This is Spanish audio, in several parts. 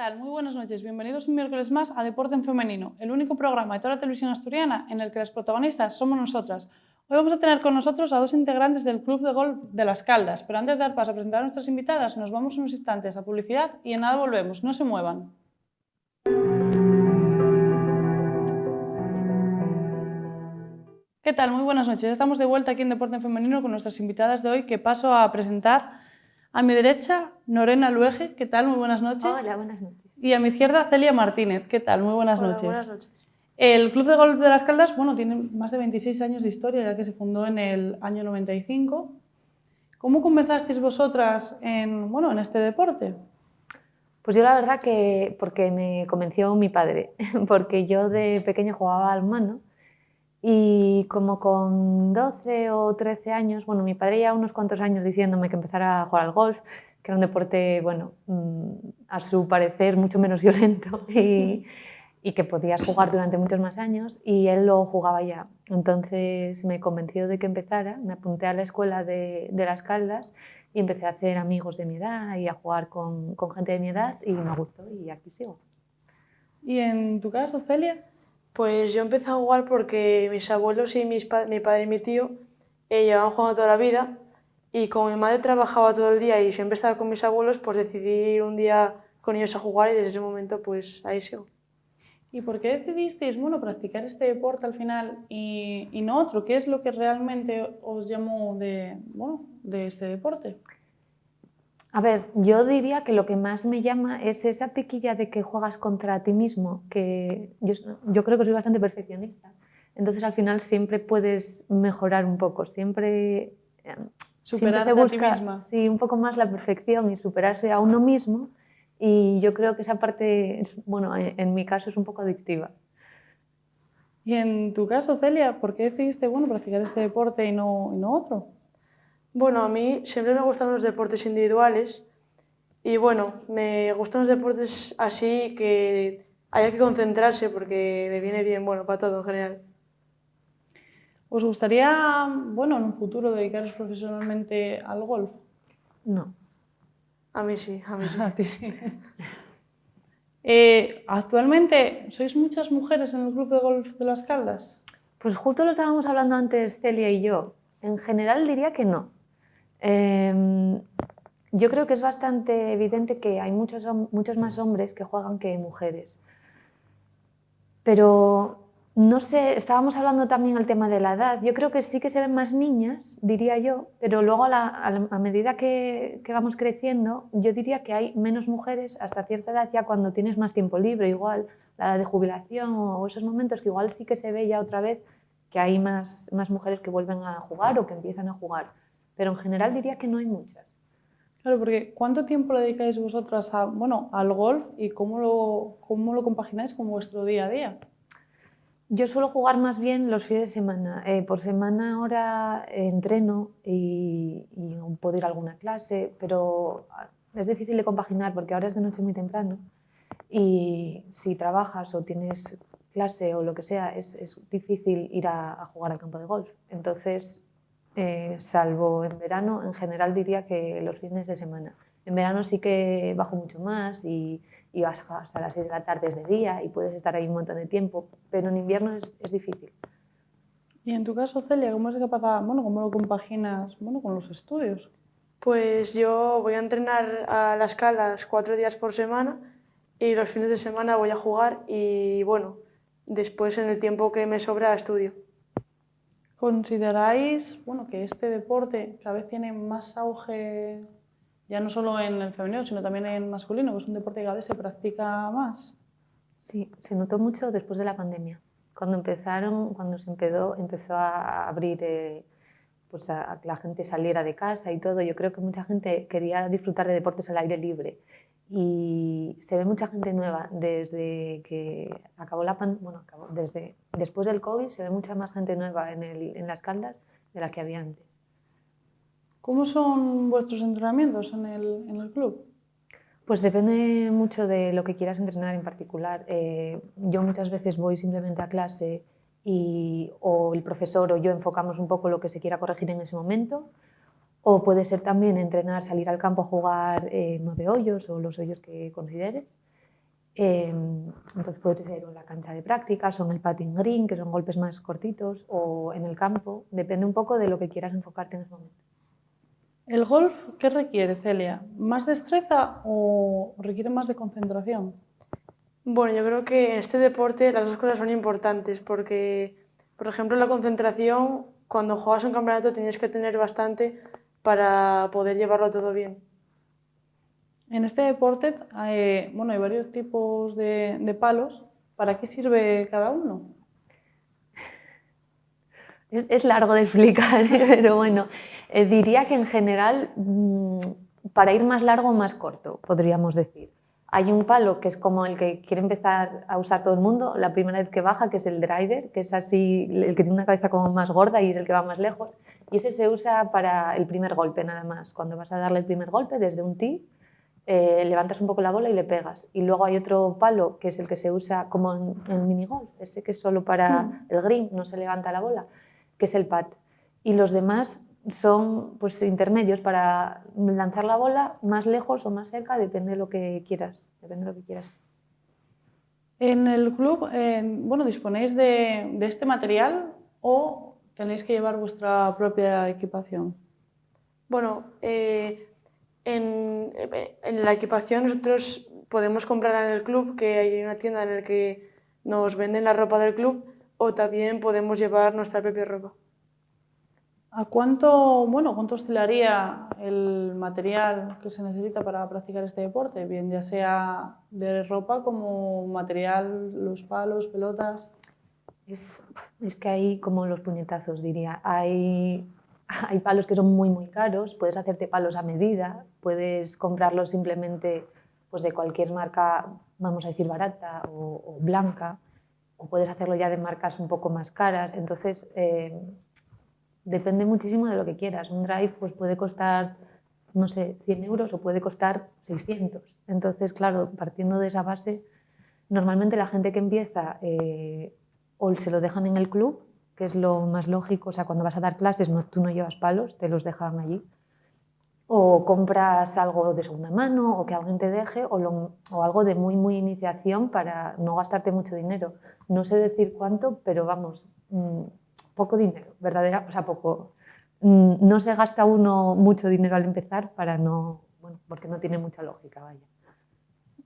tal? Muy buenas noches. Bienvenidos un miércoles más a Deporte en Femenino, el único programa de toda la televisión asturiana en el que las protagonistas somos nosotras. Hoy vamos a tener con nosotros a dos integrantes del Club de Golf de Las Caldas, pero antes de dar paso a presentar a nuestras invitadas, nos vamos unos instantes a publicidad y en nada volvemos. No se muevan. ¿Qué tal? Muy buenas noches. Estamos de vuelta aquí en Deporte en Femenino con nuestras invitadas de hoy, que paso a presentar. A mi derecha, Norena Luege. ¿Qué tal? Muy buenas noches. Hola, buenas noches. Y a mi izquierda, Celia Martínez. ¿Qué tal? Muy buenas Hola, noches. Buenas noches. El Club de Golf de Las Caldas, tiene más de 26 años de historia, ya que se fundó en el año 95. ¿Cómo comenzasteis vosotras en este deporte? Pues yo la verdad que porque me convenció mi padre, porque yo de pequeña jugaba al mano y como con 12 o 13 años, mi padre ya unos cuantos años diciéndome que empezara a jugar al golf, que era un deporte, a su parecer mucho menos violento y que podías jugar durante muchos más años, y él lo jugaba ya. Entonces me convenció de que empezara, me apunté a la escuela de Las Caldas y empecé a hacer amigos de mi edad y a jugar con gente de mi edad y me gustó y aquí sigo. ¿Y en tu caso, Celia? Pues yo empecé a jugar porque mis abuelos y mi padre y mi tío llevaban jugando toda la vida, y como mi madre trabajaba todo el día y siempre estaba con mis abuelos, pues decidí ir un día con ellos a jugar y desde ese momento pues ahí sigo. ¿Y por qué decidisteis practicar este deporte al final y no otro? ¿Qué es lo que realmente os llamó de este deporte? A ver, yo diría que lo que más me llama es esa piquilla de que juegas contra ti mismo, que yo creo que soy bastante perfeccionista. Entonces al final siempre puedes mejorar un poco, siempre Superarte se busca a ti misma. sí, un poco más la perfección y superarse a uno mismo, y yo creo que esa parte, en mi caso es un poco adictiva. Y en tu caso, Celia, ¿por qué decidiste practicar este deporte y no otro? Bueno, a mí siempre me gustan los deportes individuales y me gustan los deportes así que haya que concentrarse porque me viene bien, para todo en general. ¿Os gustaría, en un futuro dedicaros profesionalmente al golf? No. A mí sí, a mí sí. A ti. Actualmente, ¿sois muchas mujeres en el club de golf de Las Caldas? Pues justo lo estábamos hablando antes Celia y yo. En general diría que no. Yo creo que es bastante evidente que hay muchos más hombres que juegan que mujeres. Pero no sé, estábamos hablando también del tema de la edad. Yo creo que sí que se ven más niñas, diría yo, pero luego a medida que vamos creciendo, yo diría que hay menos mujeres hasta cierta edad, ya cuando tienes más tiempo libre, igual la edad de jubilación o esos momentos que igual sí que se ve ya otra vez que hay más mujeres que vuelven a jugar o que empiezan a jugar. Pero en general diría que no hay muchas. Claro, porque ¿cuánto tiempo le dedicáis vosotras al golf y cómo lo compagináis con vuestro día a día? Yo suelo jugar más bien los fines de semana. Por semana ahora entreno y puedo ir a alguna clase, pero es difícil de compaginar porque ahora es de noche muy temprano y si trabajas o tienes clase o lo que sea, es difícil ir a jugar al campo de golf. Entonces, salvo en verano, en general diría que los fines de semana. En verano sí que bajo mucho más y vas hasta las 6 de la tarde desde día y puedes estar ahí un montón de tiempo, pero en invierno es difícil. Y en tu caso, Celia, ¿cómo eres capaz, cómo lo compaginas con los estudios? Pues yo voy a entrenar a Las Caldas 4 días por semana y los fines de semana voy a jugar y después en el tiempo que me sobra estudio. ¿Consideráis que este deporte cada vez tiene más auge, ya no solo en el femenino, sino también en masculino, que es un deporte que cada vez se practica más? Sí, se notó mucho después de la pandemia. Cuando se empezó a abrir, pues a que la gente saliera de casa y todo, yo creo que mucha gente quería disfrutar de deportes al aire libre. Y se ve mucha gente nueva desde que acabó la pandemia, después del COVID se ve mucha más gente nueva en Las Caldas de la que había antes. ¿Cómo son vuestros entrenamientos en el club? Pues depende mucho de lo que quieras entrenar en particular. Yo muchas veces voy simplemente a clase o el profesor o yo enfocamos un poco lo que se quiera corregir en ese momento. O puede ser también entrenar, salir al campo a jugar 9 hoyos o los hoyos que consideres. Entonces puede ser en la cancha de prácticas o en el putting green, que son golpes más cortitos, o en el campo. Depende un poco de lo que quieras enfocarte en ese momento. ¿El golf qué requiere, Celia? ¿Más destreza o requiere más de concentración? Bueno, yo creo que en este deporte las dos cosas son importantes porque, por ejemplo, la concentración, cuando juegas un campeonato tienes que tener bastante para poder llevarlo todo bien. En este deporte bueno, hay varios tipos de palos. ¿Para qué sirve cada uno? Es largo de explicar, pero bueno, diría que en general, para ir más largo o más corto, podríamos decir. Hay un palo que es como el que quiere empezar a usar todo el mundo la primera vez que baja, que es el driver, que es así, el que tiene una cabeza como más gorda y es el que va más lejos. Y ese se usa para el primer golpe nada más. Cuando vas a darle el primer golpe desde un tee, levantas un poco la bola y le pegas. Y luego hay otro palo que es el que se usa como en el minigolf, ese que es solo para el green, no se levanta la bola, que es el pad. Y los demás son pues, intermedios para lanzar la bola más lejos o más cerca, depende de lo que quieras. Depende de lo que quieras. En el club, bueno, ¿disponéis de este material o tenéis que llevar vuestra propia equipación? Bueno, en la equipación nosotros podemos comprarla en el club, que hay una tienda en la que nos venden la ropa del club, o también podemos llevar nuestra propia ropa. ¿A cuánto oscilaría el material que se necesita para practicar este deporte? Bien, ya sea de ropa como material, los palos, pelotas. Es que hay como los puñetazos, diría. Hay palos que son muy, muy caros. Puedes hacerte palos a medida. Puedes comprarlos simplemente pues, de cualquier marca, vamos a decir, barata o blanca. O puedes hacerlo ya de marcas un poco más caras. Entonces, depende muchísimo de lo que quieras. Un drive pues, puede costar, no sé, 100 euros o puede costar 600. Entonces, claro, partiendo de esa base, normalmente la gente que empieza o se lo dejan en el club, que es lo más lógico, o sea, cuando vas a dar clases tú no llevas palos, te los dejan allí, o compras algo de segunda mano o que alguien te deje, o algo de muy, muy iniciación para no gastarte mucho dinero. No sé decir cuánto, pero vamos, poco dinero, verdadera, o sea, poco. No se gasta uno mucho dinero al empezar bueno, porque no tiene mucha lógica, vaya.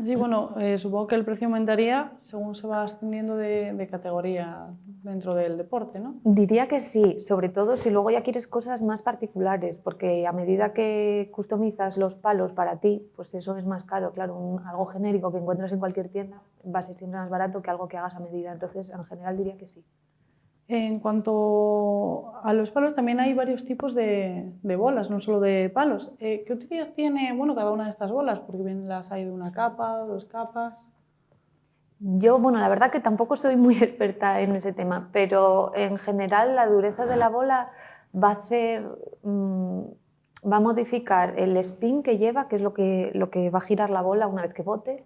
Sí, bueno, supongo que el precio aumentaría según se va ascendiendo de categoría dentro del deporte, ¿no? Diría que sí, sobre todo si luego ya quieres cosas más particulares, porque a medida que customizas los palos para ti, pues eso es más caro. Claro, algo genérico que encuentras en cualquier tienda va a ser siempre más barato que algo que hagas a medida. Entonces, en general diría que sí. En cuanto a los palos, también hay varios tipos de bolas, no solo de palos. ¿Qué utilidad tiene, bueno, cada una de estas bolas? Porque bien las hay de una capa, dos capas. Yo, bueno, la verdad que tampoco soy muy experta en ese tema, pero en general la dureza de la bola va a hacer, va a modificar el spin que lleva, que es lo que va a girar la bola una vez que bote,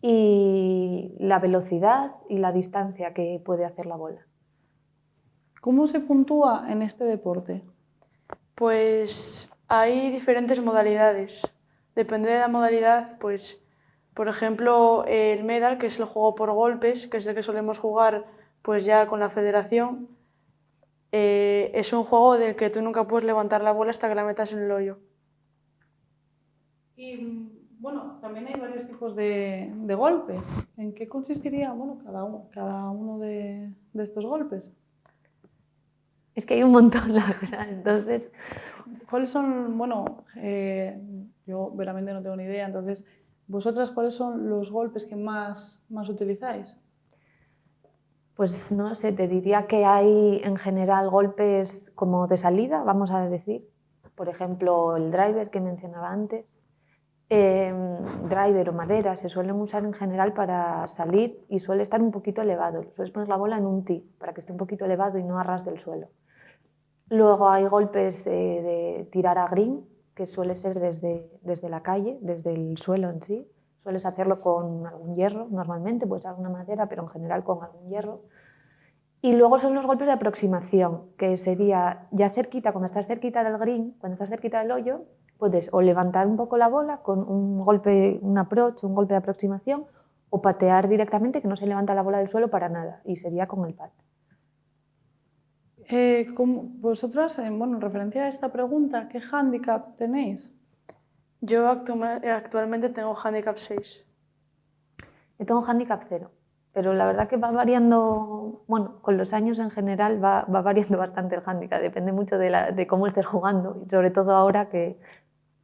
y la velocidad y la distancia que puede hacer la bola. ¿Cómo se puntúa en este deporte? Pues hay diferentes modalidades. Depende de la modalidad, pues, por ejemplo, el medal, que es el juego por golpes, que es el que solemos jugar pues ya con la federación, es un juego del que tú nunca puedes levantar la bola hasta que la metas en el hoyo. Y bueno, también hay varios tipos de golpes. ¿En qué consistiría, bueno, cada uno de estos golpes? Es que hay un montón, la verdad. Entonces, ¿Cuáles son, bueno, yo veramente no tengo ni idea, entonces, vosotras, ¿cuáles son los golpes que más utilizáis? pues no sé, te diría que hay en general golpes como de salida, vamos a decir. Por ejemplo, el driver que mencionaba antes. Driver o madera se suelen usar en general para salir y suele estar un poquito elevado. Sueles poner la bola en un tee para que esté un poquito elevado y no a ras del suelo. Luego hay golpes de tirar a green, que suele ser desde la calle, desde el suelo en sí. Sueles hacerlo con algún hierro, normalmente, puede ser alguna madera, pero en general con algún hierro. Y luego son los golpes de aproximación, que sería ya cerquita, cuando estás cerquita del green, cuando estás cerquita del hoyo, puedes o levantar un poco la bola con un golpe, un approach, un golpe de aproximación, o patear directamente, que no se levanta la bola del suelo para nada, y sería con el pad. Vosotras, bueno, en referencia a esta pregunta, ¿qué hándicap tenéis? Yo actualmente tengo handicap 6. Yo tengo handicap 0, pero la verdad que va variando, bueno, con los años en general va variando bastante el handicap, depende mucho de cómo estés jugando, y sobre todo ahora que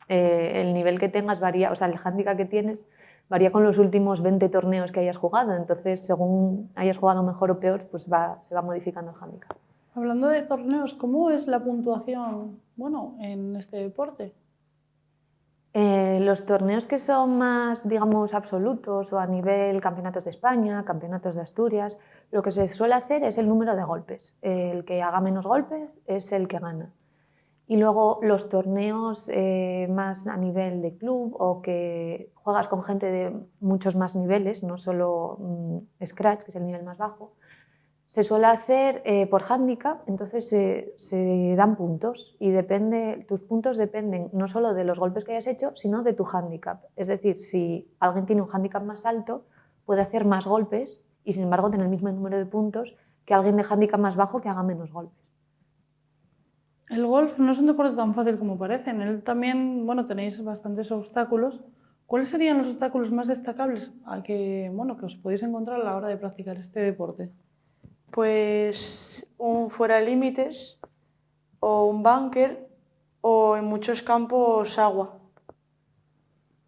el nivel que tengas varía, o sea, el handicap que tienes varía con los últimos 20 torneos que hayas jugado, entonces según hayas jugado mejor o peor, pues se va modificando el handicap. Hablando de torneos, ¿cómo es la puntuación, bueno, en este deporte? Los torneos que son más, digamos, absolutos o a nivel campeonatos de España, campeonatos de Asturias, lo que se suele hacer es el número de golpes. El que haga menos golpes es el que gana. Y luego los torneos más a nivel de club o que juegas con gente de muchos más niveles, no solo Scratch, que es el nivel más bajo, se suele hacer por handicap, entonces se dan puntos y tus puntos dependen no solo de los golpes que hayas hecho, sino de tu handicap. Es decir, si alguien tiene un handicap más alto, puede hacer más golpes y sin embargo tener el mismo número de puntos que alguien de handicap más bajo que haga menos golpes. El golf no es un deporte tan fácil como parece. En él también, bueno, tenéis bastantes obstáculos. ¿Cuáles serían los obstáculos más destacables bueno, que os podéis encontrar a la hora de practicar este deporte? Pues un fuera de límites o un búnker o en muchos campos agua.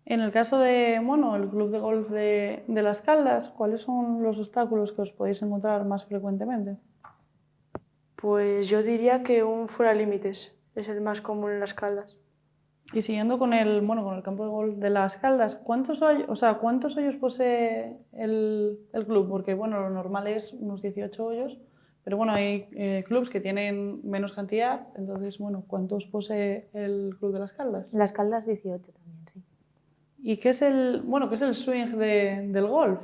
En el caso de, bueno, el club de golf de Las Caldas, ¿cuáles son los obstáculos que os podéis encontrar más frecuentemente? Pues yo diría que un fuera de límites es el más común en Las Caldas. Y siguiendo con bueno, con el campo de golf de Las Caldas, ¿cuántos hoyos posee el club? Porque bueno, lo normal es unos 18 hoyos, pero bueno, hay clubs que tienen menos cantidad, entonces bueno, ¿cuántos posee el club de Las Caldas? Las Caldas 18 también, sí. ¿Y qué es qué es el swing del golf?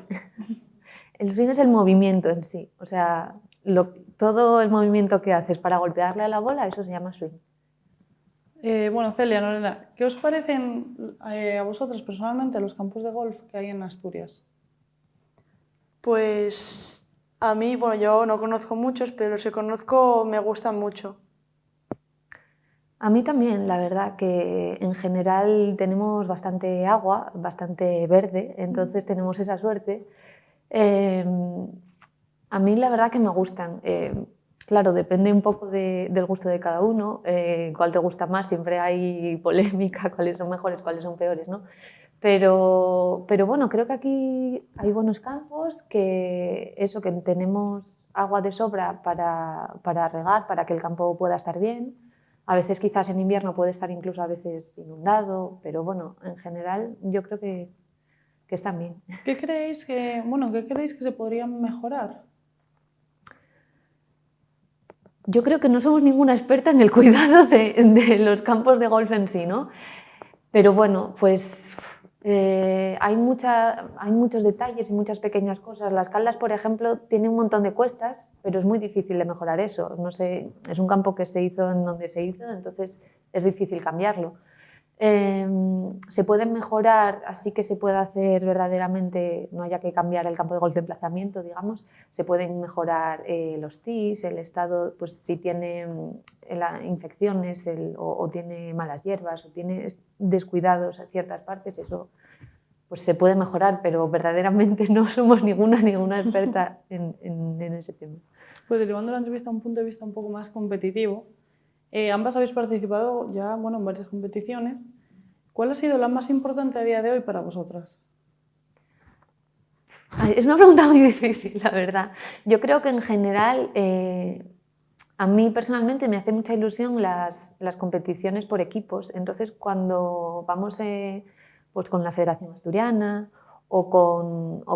El swing es el movimiento en sí, o sea, todo el movimiento que haces para golpearle a la bola, eso se llama swing. Bueno, Celia, Lorena, ¿qué os parecen a vosotros personalmente los campos de golf que hay en Asturias? Pues a mí, bueno, yo no conozco muchos, pero los que conozco me gustan mucho. A mí también, la verdad, que en general tenemos bastante agua, bastante verde, entonces tenemos esa suerte. A mí la verdad que me gustan. Claro, depende un poco del gusto de cada uno, cuál te gusta más, siempre hay polémica, cuáles son mejores, cuáles son peores, ¿no? Pero bueno, creo que aquí hay buenos campos, que tenemos agua de sobra para regar, para que el campo pueda estar bien. A veces quizás en invierno puede estar incluso a veces inundado, pero bueno, en general yo creo que están bien. ¿Qué creéis que se podría mejorar? Yo creo que no somos ninguna experta en el cuidado de los campos de golf en sí, ¿no? Pero bueno, pues hay muchos detalles y muchas pequeñas cosas. Las Caldas, por ejemplo, tiene un montón de cuestas, pero es muy difícil de mejorar eso. No sé, es un campo que se hizo en donde se hizo, entonces es difícil cambiarlo. Se pueden mejorar, así que se puede hacer verdaderamente, no haya que cambiar el campo de golf de emplazamiento, digamos, se pueden mejorar los tees, el estado, pues si tiene infecciones o tiene malas hierbas o tiene descuidados en ciertas partes, eso pues se puede mejorar, pero verdaderamente no somos ninguna experta en ese tema. Pues derivando la entrevista a un punto de vista un poco más competitivo, ambas habéis participado ya, bueno, en varias competiciones. ¿Cuál ha sido la más importante a día de hoy para vosotras? Es una pregunta muy difícil, la verdad. Yo creo que en general, a mí personalmente me hace mucha ilusión las competiciones por equipos. Entonces, cuando vamos pues con la Federación Asturiana o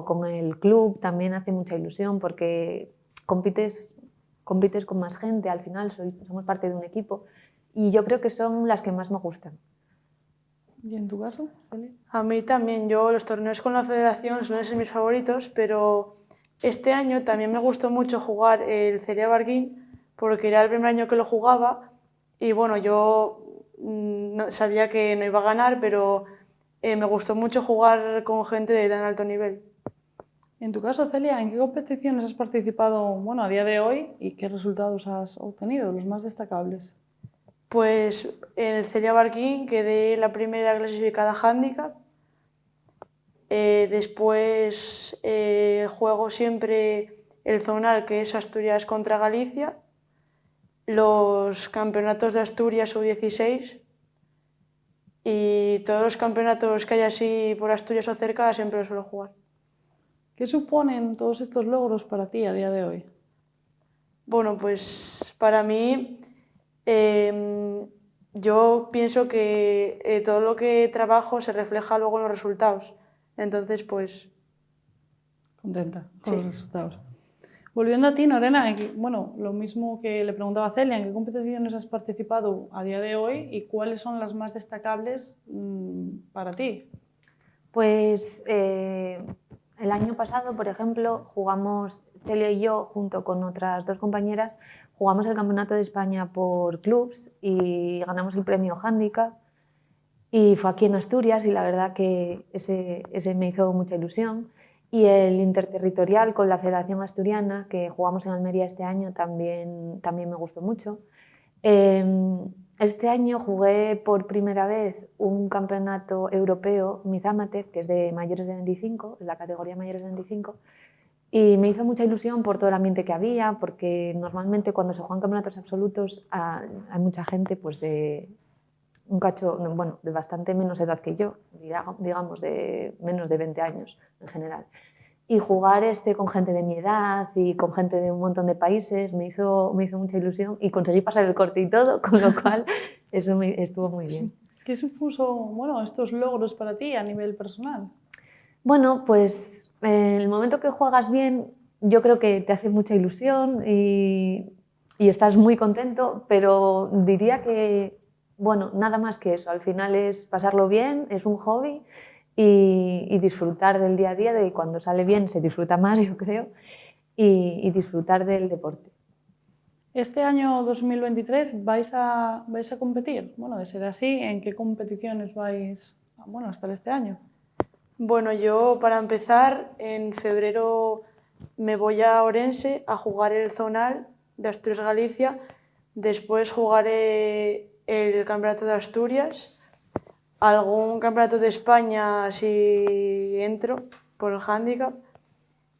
con el club, también hace mucha ilusión porque compites con más gente, al final somos parte de un equipo y yo creo que son las que más me gustan. ¿Y en tu caso, Celia? A mí también, los torneos con la federación suelen ser mis favoritos, pero este año también me gustó mucho jugar el Celia Barguín porque era el primer año que lo jugaba y bueno, yo no, sabía que no iba a ganar, pero me gustó mucho jugar con gente de tan alto nivel. En tu caso, Celia, ¿en qué competiciones has participado, bueno, a día de hoy y qué resultados has obtenido, los más destacables? Pues en el Celia Barquín quedé la primera clasificada handicap. Después juego siempre el zonal, que es Asturias contra Galicia, los campeonatos de Asturias U16 y todos los campeonatos que hay así por Asturias o cerca siempre los suelo jugar. ¿Qué suponen todos estos logros para ti a día de hoy? Bueno, pues para mí yo pienso que todo lo que trabajo se refleja luego en los resultados. Entonces, pues Contenta con sí. los resultados. Volviendo a ti, Norena, bueno, lo mismo que le preguntaba a Celia, ¿en qué competiciones has participado a día de hoy y cuáles son las más destacables para ti? Pues el año pasado, por ejemplo, jugamos, Celia y yo, junto con otras 2 compañeras, jugamos el Campeonato de España por clubs y ganamos el premio Handicap. Y fue aquí en Asturias y la verdad que ese me hizo mucha ilusión. Y el interterritorial con la Federación Asturiana, que jugamos en Almería este año, también me gustó mucho. Este año jugué por primera vez un campeonato europeo Miss Amateur, que es de mayores de 25, la categoría mayores de 25, y me hizo mucha ilusión por todo el ambiente que había, porque normalmente cuando se juegan campeonatos absolutos hay mucha gente pues de un cacho, bueno, de bastante menos edad que yo, digamos de menos de 20 años en general. Y jugar con gente de mi edad y con gente de un montón de países me hizo mucha ilusión y conseguí pasar el corte y todo, con lo cual eso estuvo muy bien. ¿Qué supuso, bueno, estos logros para ti a nivel personal? Bueno, pues en el momento que juegas bien, yo creo que te hace mucha ilusión y estás muy contento, pero diría que, bueno, nada más que eso. Al final es pasarlo bien, es un hobby y disfrutar del día a día, de cuando sale bien se disfruta más, yo creo, y disfrutar del deporte. Este año 2023 vais a competir. Bueno, de ser así, ¿en qué competiciones vais a estar este año? Bueno, yo para empezar, en febrero me voy a Orense a jugar el zonal de Asturias-Galicia. Después jugaré el Campeonato de Asturias, algún Campeonato de España si entro por el handicap.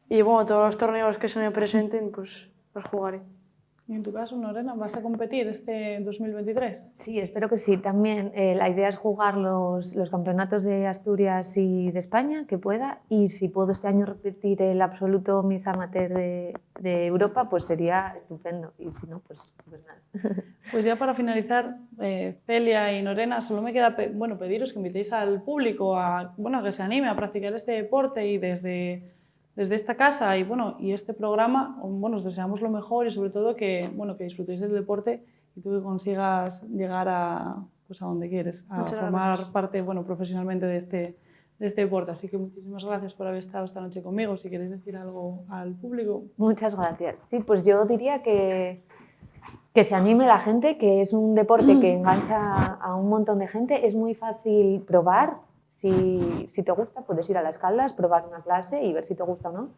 Y bueno, todos los torneos que se me presenten, pues los jugaré. Y en tu caso, Norena, ¿vas a competir este 2023? Sí, espero que sí. También la idea es jugar los campeonatos de Asturias y de España, que pueda, y si puedo este año repetir el absoluto Miss Amateur de Europa, pues sería estupendo, y si no, pues nada. Pues ya para finalizar, Celia y Norena, solo me queda pediros que invitéis al público a que se anime a practicar este deporte y desde esta casa y este programa, os deseamos lo mejor y sobre todo que disfrutéis del deporte y tú que consigas llegar a donde quieres, a Muchas formar gracias. parte profesionalmente de este deporte. Así que muchísimas gracias por haber estado esta noche conmigo. Si queréis decir algo al público. Muchas gracias. Sí, pues yo diría que se anime la gente, que es un deporte que engancha a un montón de gente. Es muy fácil probar. Si te gusta, puedes ir a las Caldas, probar una clase y ver si te gusta o no.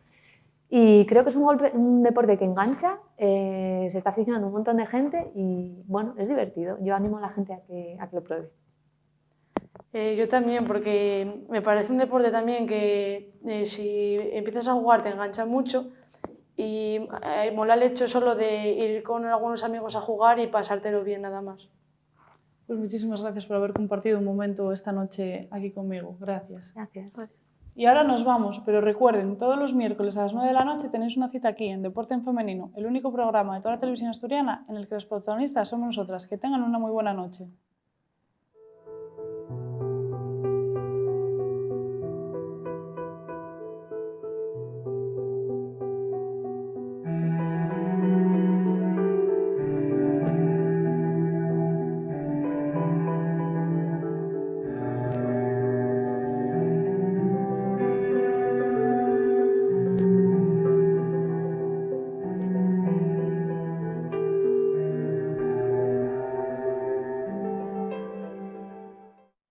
Y creo que es un deporte que engancha, se está aficionando un montón de gente y bueno, es divertido. Yo animo a la gente a que lo pruebe. Yo también, porque me parece un deporte también que si empiezas a jugar te engancha mucho y mola el hecho solo de ir con algunos amigos a jugar y pasártelo bien nada más. Pues muchísimas gracias por haber compartido un momento esta noche aquí conmigo. Gracias. Gracias. Y ahora nos vamos, pero recuerden, todos los miércoles a las 9 de la noche tenéis una cita aquí en Deporte en Femenino, el único programa de toda la televisión asturiana en el que los protagonistas somos nosotras. Que tengan una muy buena noche.